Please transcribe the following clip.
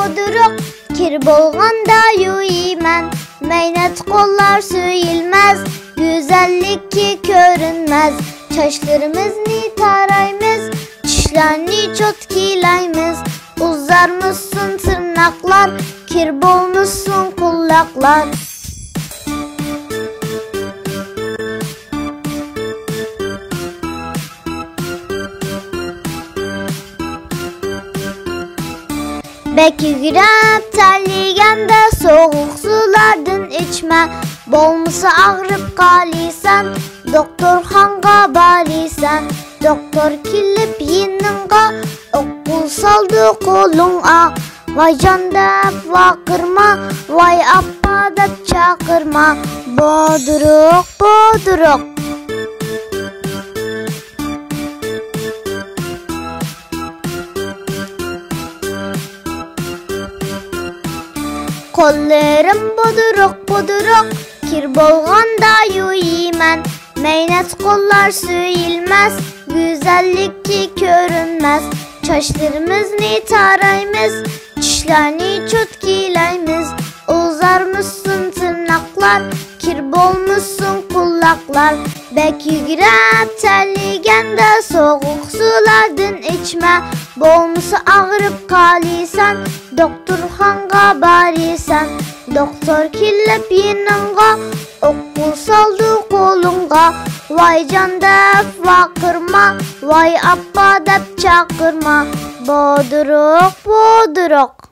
boduruk, kir bolganda yuyman. Meynat kollar söyilmez, güzellik ki görünmez. Çaşlarımızı tarayımız, dişlerini çotkilayımız. Uzarmışsın tırnaklar, kir bolmuşsun kulaklar. Bek yügürep terligende soğuk sulardan içme. Bolmasa ağrıp kalıysan, doktor hanga balıysan. Doktor kilip yinninga, okul saldı kolunga. Vay can dep vakırma, vay appa dep çakırma. Boduruk, boduruk. Kollarım boduruk boduruk, kir bolganda yuyman. Meynat kollar söyilmez, güzellik ki görünmez. Çaşlarımızı tarayımız, dişlerini çotkilayımız. Uzarmışsın tırnaklar, kir bolmuşsun kulaklar. Bek yügürep terligende soğuk sulardan içme. Bolmasa ağrıp kalıysan, doktor hanga barıysan. Doktor kilip yinninga, okul saldı kolunga. Vay can dep vakırma, vay appa dep çakırma. Boduruk, boduruk.